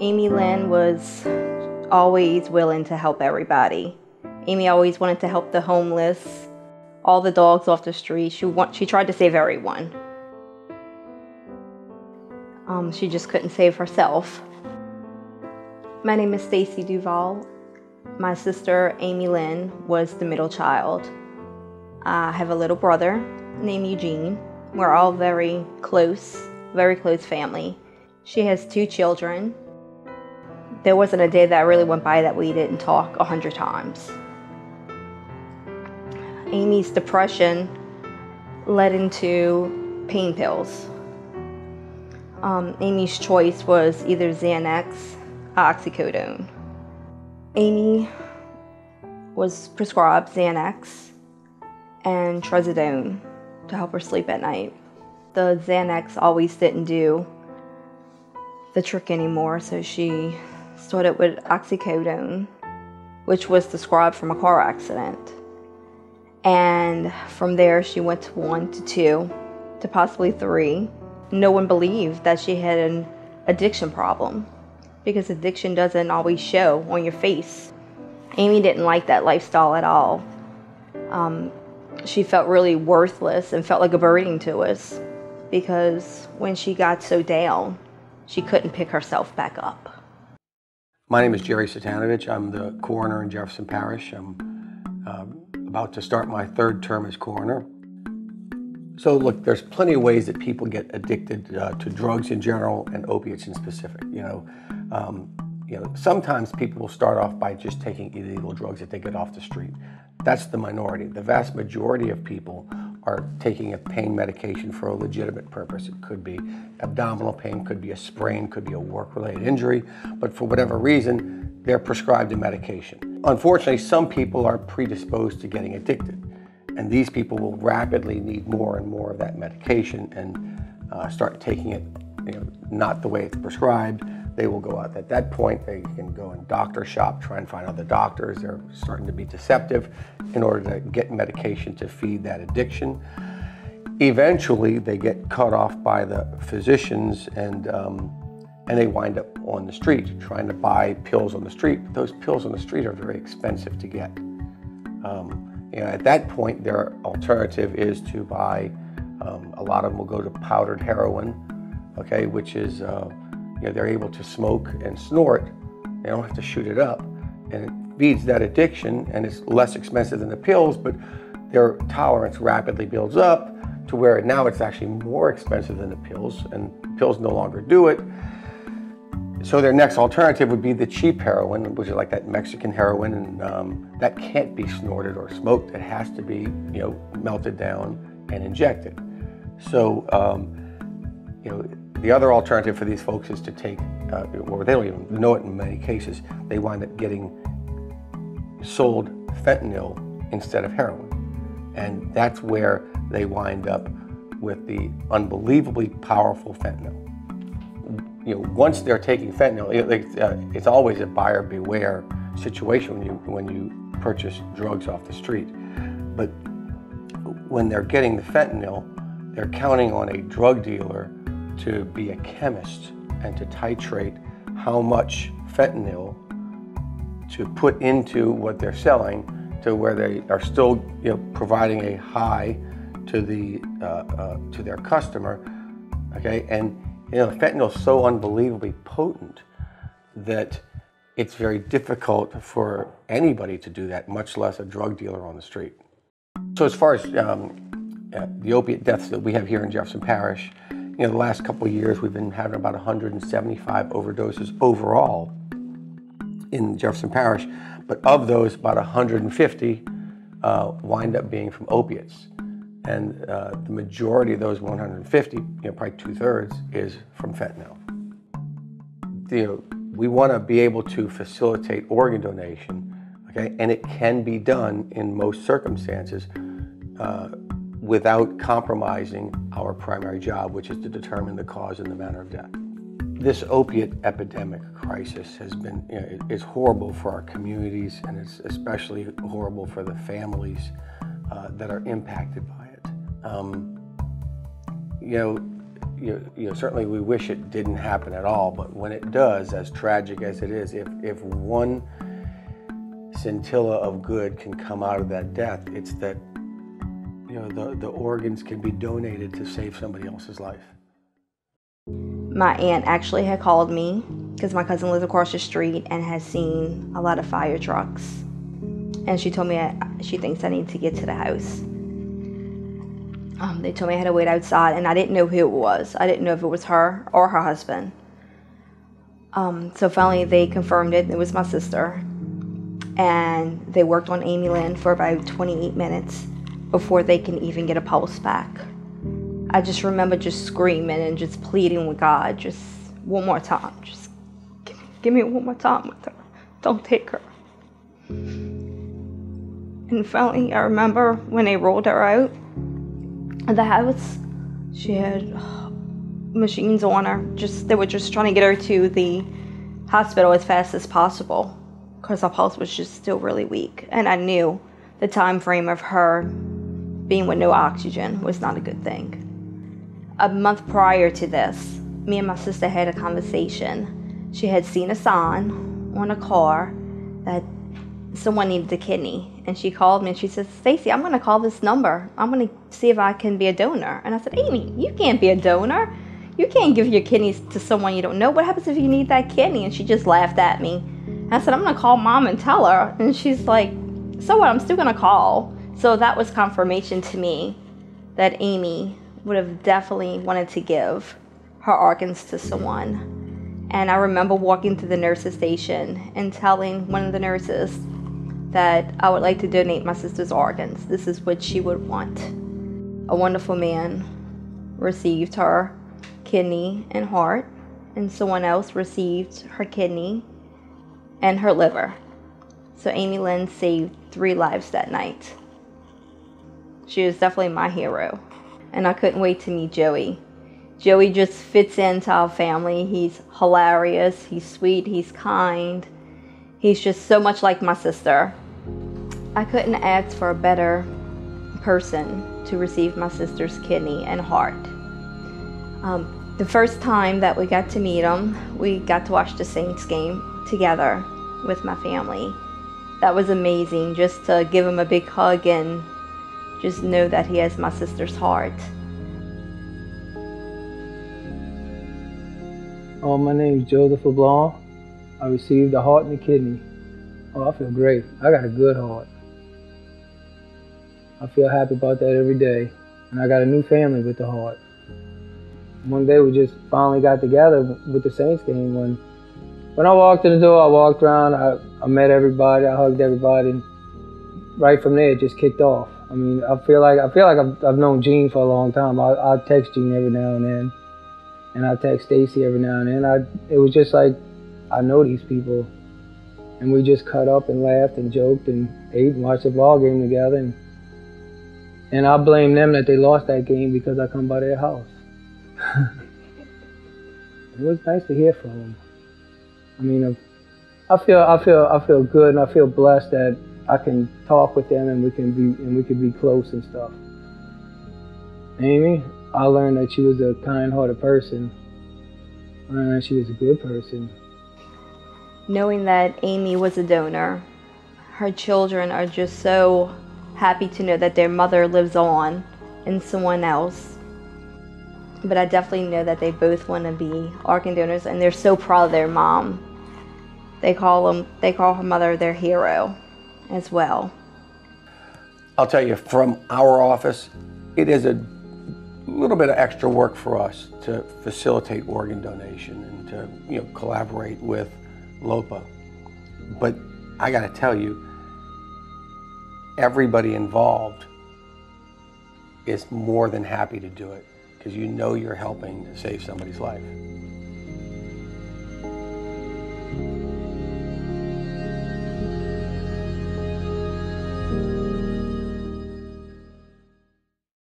Amie Lynn was always willing to help everybody. Amie always wanted to help the homeless, all the dogs off the street. She tried to save everyone. She just couldn't save herself. My name is Stacey Duval. My sister, Amie Lynn, was the middle child. I have a little brother named Eugene. We're all very close family. She has 2 children. There wasn't a day that really went by that we didn't talk 100 times. Amie's depression led into pain pills. Amie's choice was either Xanax or oxycodone. Amie was prescribed Xanax and trazodone to help her sleep at night. The Xanax always didn't do the trick anymore, so she started with oxycodone, which was prescribed from a car accident. And from there, she went to 1 to 2 to possibly 3. No one believed that she had an addiction problem because addiction doesn't always show on your face. Amie didn't like that lifestyle at all. She felt really worthless and felt like a burden to us because when she got so down, she couldn't pick herself back up. My name is Jerry Satanovich. I'm the coroner in Jefferson Parish. I'm about to start my 3rd term as coroner. So look, there's plenty of ways that people get addicted to drugs in general and opiates in specific. Sometimes people will start off by just taking illegal drugs that they get off the street. That's the minority. The vast majority of people are taking a pain medication for a legitimate purpose. It could be abdominal pain, could be a sprain, could be a work-related injury, but for whatever reason, they're prescribed a medication. Unfortunately, some people are predisposed to getting addicted, and these people will rapidly need more and more of that medication and start taking it not the way it's prescribed. They will go out. At that point, they can go and doctor shop, try and find other doctors. They're starting to be deceptive in order to get medication to feed that addiction. Eventually, they get cut off by the physicians and they wind up on the street trying to buy pills on the street. But those pills on the street are very expensive to get. At that point, their alternative is to buy, a lot of them will go to powdered heroin, okay, which is, they're able to smoke and snort. They don't have to shoot it up. And it feeds that addiction, and it's less expensive than the pills, but their tolerance rapidly builds up to where now it's actually more expensive than the pills, and pills no longer do it. So their next alternative would be the cheap heroin, which is like that Mexican heroin, and that can't be snorted or smoked. It has to be, melted down and injected. So, the other alternative for these folks is to take, or they don't even know it in many cases, they wind up getting sold fentanyl instead of heroin. And that's where they wind up with the unbelievably powerful fentanyl. Once they're taking fentanyl, it's always a buyer beware situation when you purchase drugs off the street. But when they're getting the fentanyl, they're counting on a drug dealer to be a chemist and to titrate how much fentanyl to put into what they're selling to where they are still providing a high to their customer, okay? And fentanyl is so unbelievably potent that it's very difficult for anybody to do that, much less a drug dealer on the street. So as far as the opiate deaths that we have here in Jefferson Parish, the last couple of years we've been having about 175 overdoses overall in Jefferson Parish, but of those, about 150 wind up being from opiates. And the majority of those 150, probably 2/3, is from fentanyl. We want to be able to facilitate organ donation, okay, and it can be done in most circumstances without compromising our primary job, which is to determine the cause and the manner of death. This opiate epidemic crisis has been, is horrible for our communities, and it's especially horrible for the families that are impacted by it. certainly we wish it didn't happen at all, but when it does, as tragic as it is, if one scintilla of good can come out of that death, it's that the organs can be donated to save somebody else's life. My aunt actually had called me because my cousin lives across the street and has seen a lot of fire trucks. And she told me she thinks I need to get to the house. They told me I had to wait outside, and I didn't know who it was. I didn't know if it was her or her husband. So finally they confirmed it. It was my sister. And they worked on Amie Lynn for about 28 minutes before they can even get a pulse back. I just remember just screaming and just pleading with God, just one more time. Just give me one more time with her. Don't take her. And finally, I remember when they rolled her out of the house, she had machines on her. They were just trying to get her to the hospital as fast as possible because her pulse was just still really weak. And I knew the time frame of her being with no oxygen was not a good thing. A month prior to this, me and my sister had a conversation. She had seen a sign on a car that someone needed a kidney. And she called me and she said, "Stacey, I'm going to call this number. I'm going to see if I can be a donor." And I said, "Amie, you can't be a donor. You can't give your kidneys to someone you don't know. What happens if you need that kidney?" And she just laughed at me. And I said, "I'm going to call Mom and tell her." And she's like, "So what? I'm still going to call." So that was confirmation to me that Amie would have definitely wanted to give her organs to someone. And I remember walking to the nurse's station and telling one of the nurses that I would like to donate my sister's organs. This is what she would want. A wonderful man received her kidney and heart, and someone else received her kidney and her liver. So Amie Lynn saved 3 lives that night. She was definitely my hero. And I couldn't wait to meet Joey. Joey just fits into our family. He's hilarious, he's sweet, he's kind. He's just so much like my sister. I couldn't ask for a better person to receive my sister's kidney and heart. The first time that we got to meet him, we got to watch the Saints game together with my family. That was amazing, just to give him a big hug and just know that he has my sister's heart. Oh, my name is Joseph LeBlanc. I received a heart and a kidney. Oh, I feel great. I got a good heart. I feel happy about that every day. And I got a new family with the heart. One day we just finally got together with the Saints game. When I walked in the door, I walked around, I met everybody, I hugged everybody, and right from there it just kicked off. I mean, I feel like I've known Gene for a long time. I text Gene every now and then, and I text Stacey every now and then. It was just like, I know these people, and we just cut up and laughed and joked and ate and watched the ball game together. And I blame them that they lost that game because I come by their house. It was nice to hear from them. I mean, I feel good, and I feel blessed that I can talk with them and we can be close and stuff. Amie, I learned that she was a kind-hearted person. I learned that she was a good person. Knowing that Amie was a donor, her children are just so happy to know that their mother lives on in someone else. But I definitely know that they both want to be organ donors, and they're so proud of their mom. They call her mother their hero as well. I'll tell you, from our office, it is a little bit of extra work for us to facilitate organ donation and to collaborate with LOPA. But I got to tell you, everybody involved is more than happy to do it because you're helping to save somebody's life.